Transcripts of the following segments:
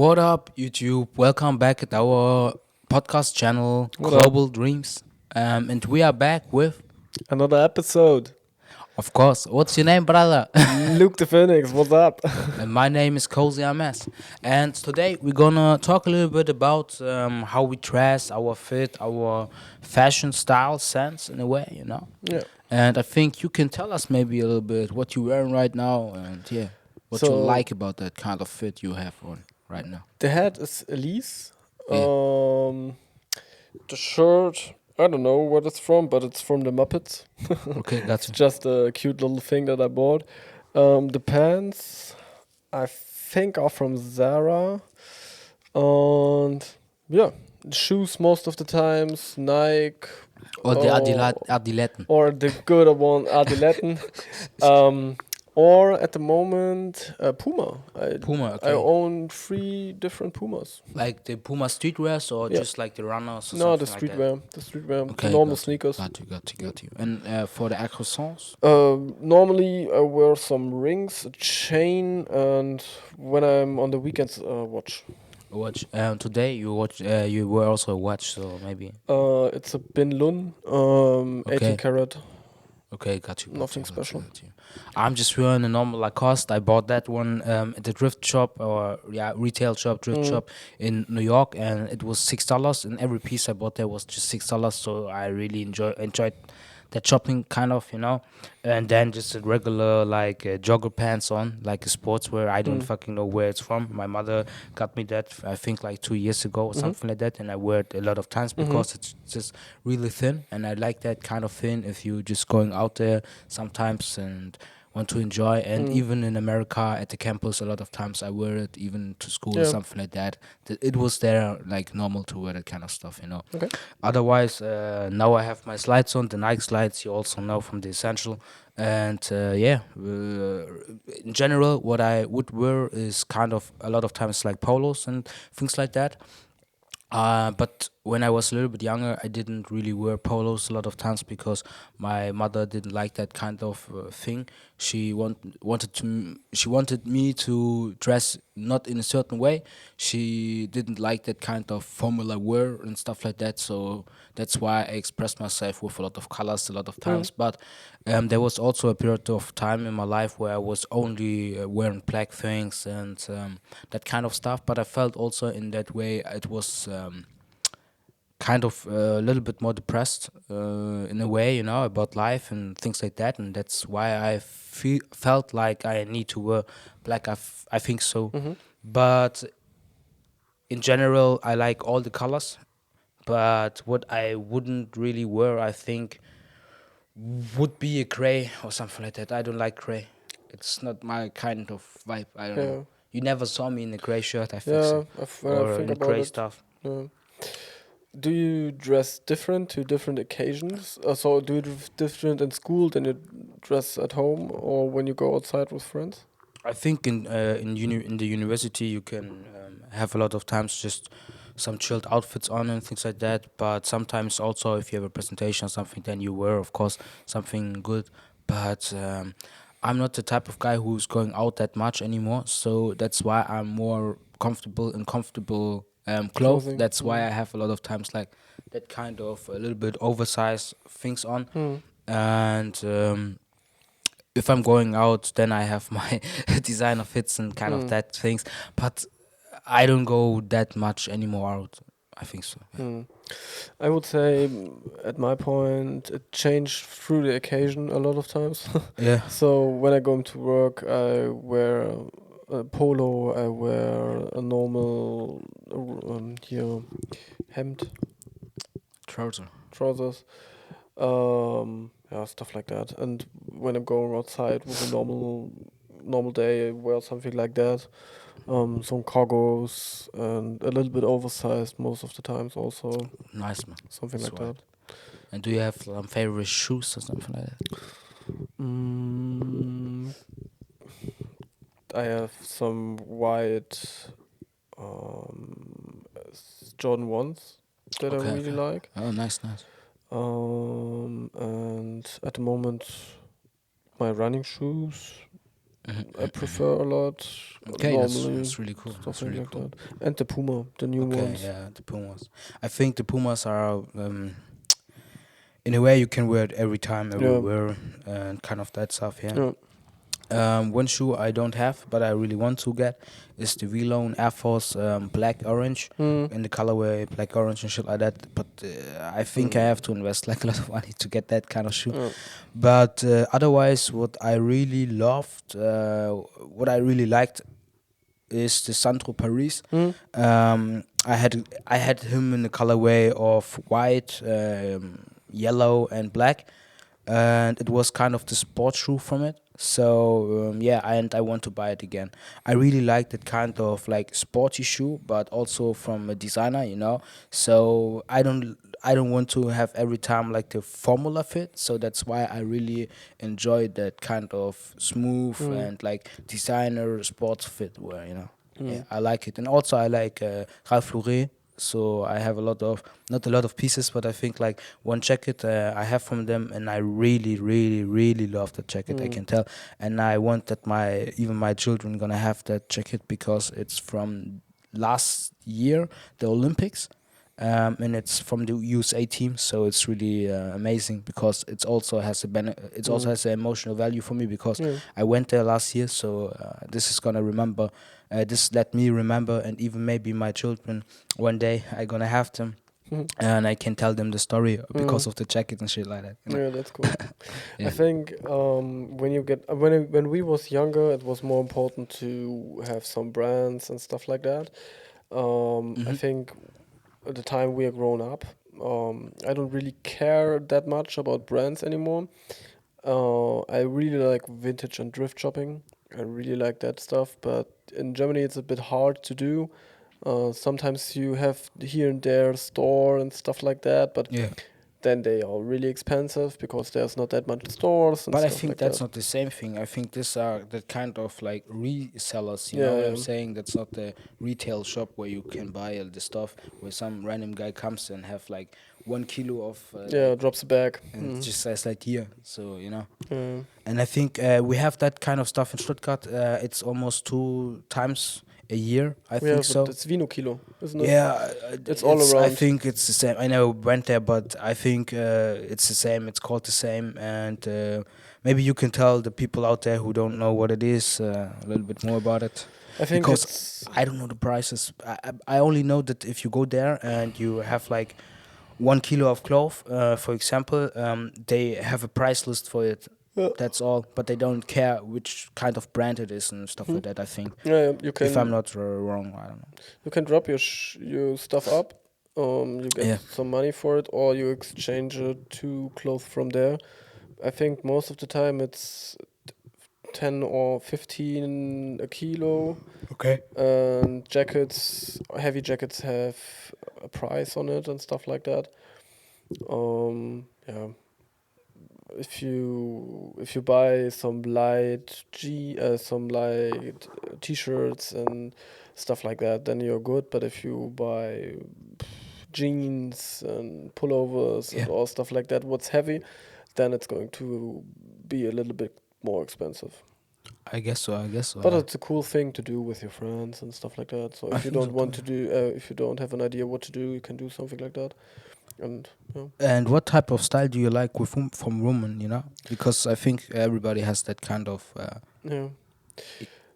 What up, YouTube? Welcome back at our podcast channel, What up? Global Dreams. And we are back with, Another episode. of course, what's your name, brother? Luke the Phoenix, what's up? And my name is Cozy MS. And today we're gonna talk a little bit about how we dress, our fit, our fashion style sense in a way, Yeah. And I think you can tell us maybe a little bit what you're wearing right now and what you So like about that kind of fit you have on right now. the hat is Elise. Yeah. The shirt, I don't know what it's from, but it's from the Muppets. Okay, It's gotcha. just a cute little thing that I bought. The pants, I think, are from Zara. And yeah, the shoes most of the times Nike. Or the or Adiletten. or the good one Adiletten. Or at the moment Puma. Puma, I okay. own 3 different Pumas. Like the Puma streetwears or Yeah. just like the runners or No, the something like that? streetwear. The streetwear. Okay, Normal got you, sneakers. got you. And for the accessoires? Normally I wear some rings, a chain, and when I'm on the weekends, watch. A watch. Today you wear also a watch, so maybe. It's a Bin Lun, 18 Okay. carat. Okay, got you. Nothing special. I'm just wearing a normal Lacoste. I bought that one at the thrift shop or retail shop, thrift shop in New York, and it was $6. And every piece I bought there was just $6. So I really enjoyed that shopping kind of, And then just a regular like jogger pants on, like a sportswear. I don't fucking know where it's from. My mother got me that I think like 2 years ago or something like that, and I wear it a lot of times because it's just really thin, and I like that kind of thin if you just going out there sometimes and want to enjoy. And even in America at the campus, a lot of times I wear it even to school or Yeah. something like that. It was there like normal to wear that kind of stuff, Okay. Otherwise, now I have my slides on, the Nike slides, you also know from the Essential. And in general, what I would wear is kind of a lot of times like polos and things like that. But when I was a little bit younger, I didn't really wear polos a lot of times because my mother didn't like that kind of thing. She wanted me to dress not in a certain way. She didn't like that kind of formula wear and stuff like that. So that's why I expressed myself with a lot of colors a lot of times. But there was also a period of time in my life where I was only wearing black things and that kind of stuff. But I felt also in that way it was kind of a little bit more depressed in a way, about life and things like that. And that's why I felt like I need to wear black. I think so. But in general, I like all the colors. But what I wouldn't really wear, I think, would be a gray or something like that. I don't like gray. It's not my kind of vibe. I don't know. You never saw me in a gray shirt, I think Yeah, so. when I Or think in about gray it. stuff. Yeah. Do you dress different to different occasions? So do you different in school than you dress at home or when you go outside with friends? I think in the university you can have a lot of times just some chilled outfits on and things like that. But sometimes also if you have a presentation or something, then you wear of course something good. But I'm not the type of guy who's going out that much anymore. So that's why I'm more comfortable in comfortable clothes. Clothing. That's why I have a lot of times like that kind of a little bit oversized things on. And if I'm going out, then I have my designer fits and kind of that things. But I don't go that much anymore out. I think so. Yeah. I would say at my point it changed through the occasion a lot of times. Yeah. So when I go into work, I wear a polo, I wear a normal hemd, Trouser. trousers, yeah, stuff like that. And when I'm going outside with a normal day, I wear something like that. Some cargos and a little bit oversized most of the times also, Nice, man. something That's like right. that. And do you have some favorite shoes or something like that? Mm, I have some white Jordan 1s that I Okay, really okay. like. Oh, nice. And at the moment, my running shoes. I prefer a lot Okay, normally, that's really cool. stuff That's really like cool. that. And the Puma, the new Okay, ones. yeah, the Pumas. I think the Pumas are in a way you can wear it every time, Yeah, everywhere, and kind of that stuff. Yeah. yeah. One shoe I don't have, but I really want to get is the V-Lone Air Force Black Orange Mm. in the colorway Black Orange and shit like that. But I think I Mm. have to invest like a lot of money to get that kind of shoe. Yeah. But otherwise, what I really liked is the Sandro Paris. Mm. I had him in the colorway of white, yellow, and black, and it was kind of the sports shoe from it. So yeah, and I want to buy it again. I really like that kind of like sporty shoe, but also from a designer, So I don't want to have every time like the formula fit. So that's why I really enjoy that kind of smooth Mm. and like designer sports fit wear. Yeah, Mm. I like it, and also I like Ralph Lauren. So I have not a lot of pieces, but I think like one jacket I have from them, and I really, really, really love that jacket. I Mm. can tell, and I want that my children gonna have that jacket because it's from last year, the Olympics, and it's from the USA team. So it's really amazing because it also Mm. has an emotional value for me because Yeah. I went there last year. So this is gonna remember. This let me remember, and even maybe my children one day I gonna have them, Mhm. and I can tell them the story Mm. because of the jacket and shit like that. Yeah, that's cool. I Yeah. think when you get when we was younger, it was more important to have some brands and stuff like that. I Hmm. think at the time we are grown up, I don't really care that much about brands anymore. I really like vintage and thrift shopping. I really like that stuff, but in Germany it's a bit hard to do. Sometimes you have here and there store and stuff like that, but Yeah. then they are really expensive because there's not that much stores and But I stuff think like that's that. not the same thing. I think these are the kind of like resellers. You know Yeah, what I'm yeah. saying? That's not the retail shop where you can buy all the stuff. Where some random guy comes and have like 1 kilo of Yeah, drops a bag. and Mm. just says like here. So. Yeah. And I think we have that kind of stuff in Stuttgart. It's almost 2 times a year. I Yeah, think but so. it's Vino Kilo, isn't it? Yeah, It's all I around. think it's the same. I never went there, but I think it's the same. It's called the same, and maybe you can tell the people out there who don't know what it is a little bit more about it, I think because it's I don't know the prices. I only know that if you go there and you have like 1 kilo of cloth, for example, they have a price list for it. yeah. That's all, but they don't care which kind of brand it is and stuff Hmm. like that. I think, Yeah, if I'm not wrong, I don't know. you can drop your stuff up. You get Yeah. some money for it, or you exchange it to clothes from there. I think most of the time it's 10 or 15 a kilo. Okay. And heavy jackets have a price on it and stuff like that. Yeah. If you buy some light t-shirts and stuff like that, then you're good. But if you buy jeans and pullovers and Yeah. all stuff like that, what's heavy, then it's going to be a little bit more expensive. I guess so. I guess so. But it's a cool thing to do with your friends and stuff like that. So I if you think don't so too. want to do, if you don't have an idea what to do, you can do something like that. And yeah, And what type of style do you like from women? Because I think everybody has that kind of yeah,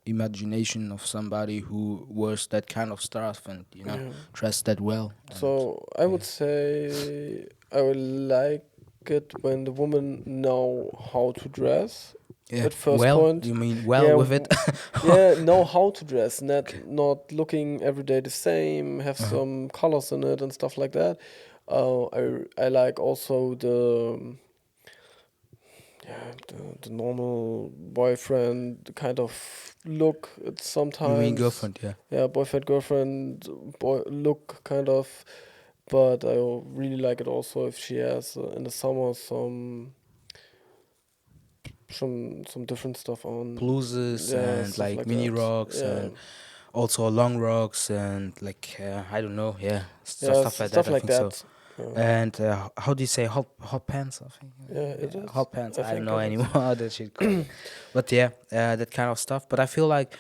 imagination of somebody who wears that kind of stuff and yeah. dress that well. And So I yeah. would say I would like it when the woman know how to dress. Yeah. At first Well, point, you mean well yeah, with it? yeah, know how to dress, not Okay. not looking every day the same, have Uh-huh. some colors in it and stuff like that. I like also the normal boyfriend kind of look. It's You mean sometimes girlfriend? Yeah. yeah, boyfriend girlfriend boy look kind of. But I really like it also if she has in the summer some different stuff on. Blouses Yeah, and stuff like like mini that. rocks Yeah, and also long rocks and like I don't know. Yeah, yeah, stuff like that. stuff I like think so. that. and how do you say hot pants? I think. Yeah, it Yeah, is. hot pants. I I don't think know it is. anymore how that shit called. But yeah, that kind of stuff. But I feel like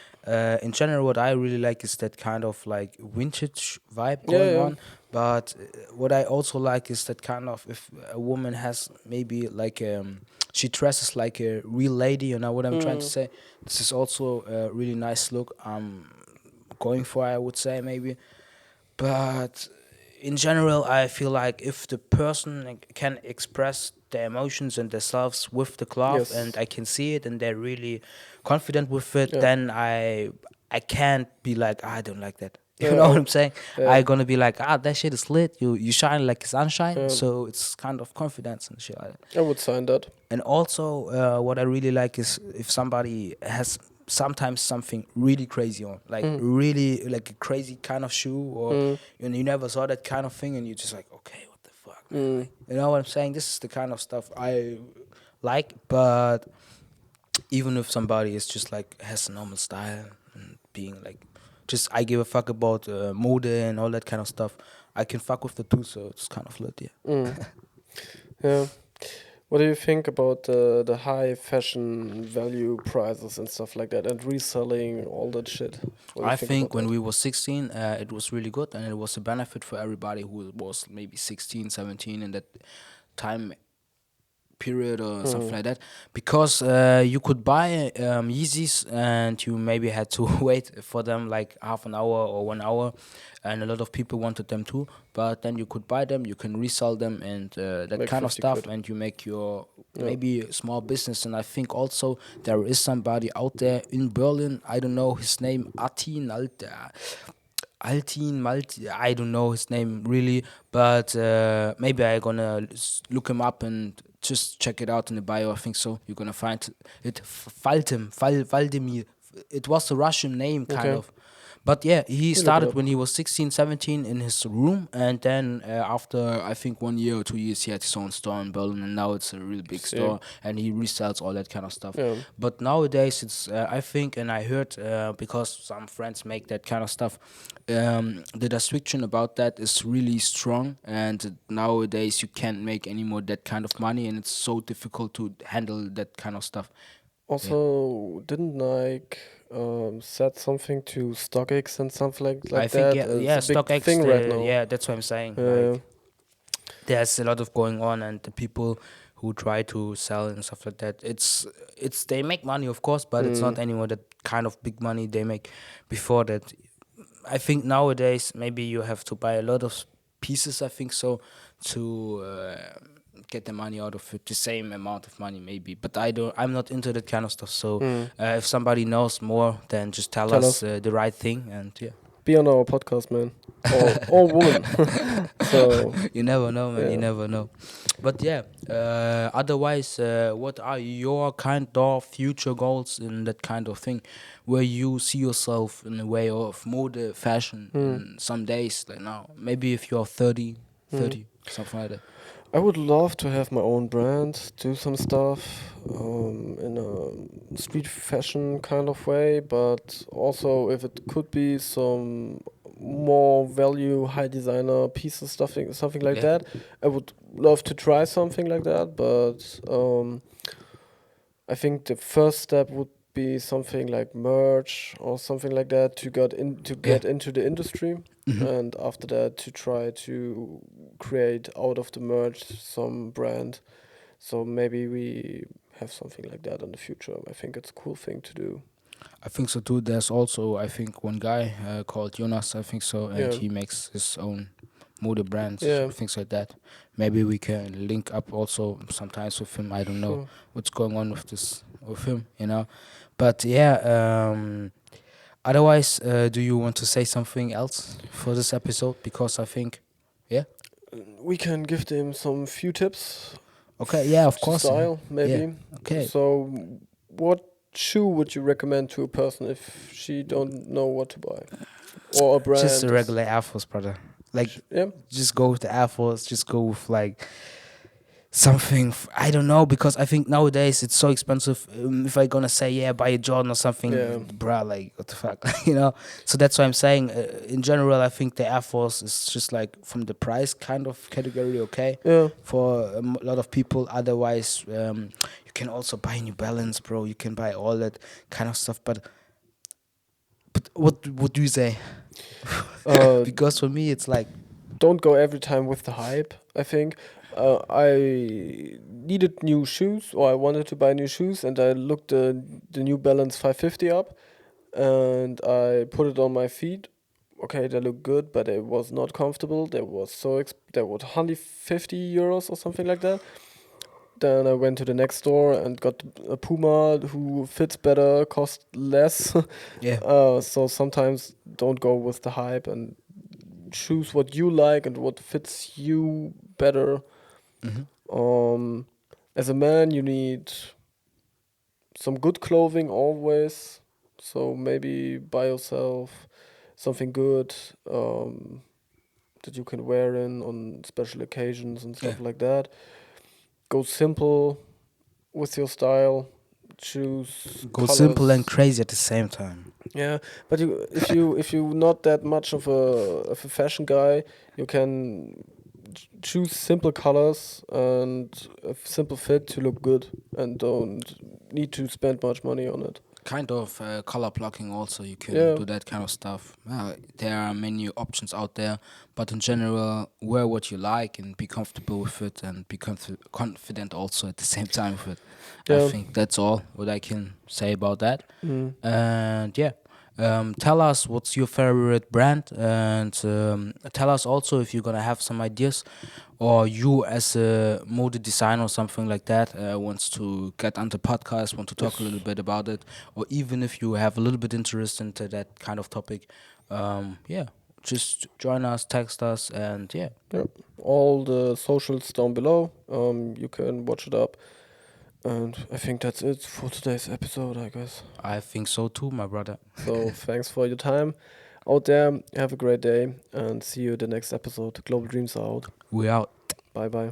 in general, what I really like is that kind of like vintage vibe Yeah, going yeah. on. But what I also like is that kind of if a woman has maybe like she dresses like a real lady. You know what I'm trying to Mm. say? This is also a really nice look. Going for, I would say maybe. But in general, I feel like if the person can express their emotions and themselves with the cloth, and Yes. I can see it, and they're really confident with it, Yeah. then I can't be like, "Ah, I don't like that." You Yeah. know what I'm saying? Yeah. I gonna be like, that shit is lit. You shine like sunshine, Yeah. so it's kind of confidence and shit like that. I would sign that. And also, what I really like is if somebody has sometimes something really crazy on, like Mm. really like a crazy kind of shoe, or Mm. you never saw that kind of thing, and you're just like, okay, what the fuck, man? Mm. Like, you know what I'm saying? This is the kind of stuff I like. But even if somebody is just like has a normal style and being like, just I give a fuck about mode and all that kind of stuff, I can fuck with the two, so it's kind of lit, yeah. Mm. Yeah. What do you think about the high fashion value prices and stuff like that, and reselling all that shit? What do you I think about think when that? we were 16, it was really good, and it was a benefit for everybody who was maybe 16, 17 in that time period or something Mm. like that, because you could buy Yeezys and you maybe had to wait for them like half an hour or 1 hour, and a lot of people wanted them too. But then you could buy them, you can resell them, and that Make kind of 50 stuff, quid. and you make your Yeah. maybe a small business. And I think also there is somebody out there in Berlin. I don't know his name, Atin Alter. Altin Malti, I don't know his name really, but maybe I gonna look him up and just check it out in the bio. I think so. You're gonna find it. Valdemir. It was a Russian name, kind Okay. of. But yeah, he We look it started up. when he was 16, 17 in his room, and then after I think 1 year or 2 years, he had his own store in Berlin, and now it's a really big See. store, and he resells all that kind of stuff. Yeah. But nowadays, it's I think, and I heard because some friends make that kind of stuff, the restriction about that is really strong, and nowadays you can't make any more that kind of money, and it's so difficult to handle that kind of stuff. Yeah. Also, didn't Nike said something to StockX and something I like think that? yeah, It's yeah, a big StockX. thing right now. Yeah, that's what I'm saying. Yeah. Like there's a lot of going on, and the people who try to sell and stuff like that, it's they make money, of course, but it's Mm. not anymore that kind of big money they make before that. I think nowadays maybe you have to buy a lot of pieces. I think so to get the money out of it, the same amount of money maybe. But I'm not into that kind of stuff. So Mm. if somebody knows more, then just tell Tell us us. the right thing, and yeah. Be on our podcast, man. Or woman. So You never know, man. You yeah. never know. But yeah, otherwise, what are your kind of future goals in that kind of thing, where you see yourself in a way of mode, fashion Mm. in some days, like now? Maybe if you're 30, Mm. 30, something like that. I would love to have my own brand, do some stuff in a street fashion kind of way, but also if it could be some more value, high designer pieces, something like Yeah. that. I would love to try something like that, but I think the first step would be something like merch or something like that to Yeah. get into the industry, Hmm. and after that to try to create out of the merch some brand. So maybe we have something like that in the future. I think it's a cool thing to do. I think so too. There's also, I think, one guy called Jonas, I think so, and Yeah, he makes his own mode brands, yeah, things like that. Maybe we can link up also sometimes with him. I don't know sure. what's going on with this with him, you know. But yeah, otherwise, do you want to say something else for this episode? Because I think, yeah, We can give them some few tips okay, yeah, of to course, yeah, style, yeah, maybe. okay. So, what shoe would you recommend to a person if she don't know what to buy, or a Just a brand? regular Air Force, brother. Like, Yeah, just go with the Air Force. Just go with like something I don't know, because I think nowadays it's so expensive. If I gonna say yeah, buy a Jordan or something, Yeah. bruh, like what the fuck, you know. So that's why I'm saying, in general, I think the Air Force is just like from the price kind of category, okay, Yeah. for a lot of people. Otherwise, you can also buy New Balance, bro. You can buy all that kind of stuff. But what do you say? Uh, Because for me, it's like don't go every time with the hype, I think. I needed new shoes, or I wanted to buy new shoes, and I looked the New Balance 550 up, and I put it on my feet. Okay, they look good, but it was not comfortable. They was they were 150 euros or something like that. Then I went to the next store and got a Puma who fits better, cost less. yeah. So sometimes don't go with the hype and choose what you like and what fits you better. Hmm. Um, as a man, you need some good clothing always. So maybe buy yourself something good that you can wear in on special occasions and Yeah. stuff like that. Go simple with your style. Choose Go simple and colors. crazy at the same time. Yeah, but if you not that much of a fashion guy, you can choose simple colors and a simple fit to look good and don't need to spend much money on it. Kind of color blocking also, you can Yeah, do that kind of stuff. There are many options out there, but in general, wear what you like and be comfortable with it, and be confident also at the same time with it. I yeah. think that's all what I can say about that. Mm. And yeah, tell us what's your favorite brand, and tell us also if you're gonna have some ideas, or you as a mode designer or something like that wants to get on the podcast, want to talk a little Yes. bit about it, or even if you have a little bit interest into that kind of topic, yeah, just join us, text us, and yeah, Yeah. All the socials down below. You can watch it up. And I think that's it for today's episode, I guess. I think so too, my brother. So thanks for your time out there. Have a great day and see you in the next episode. Global Dreams are out. We out. Bye bye.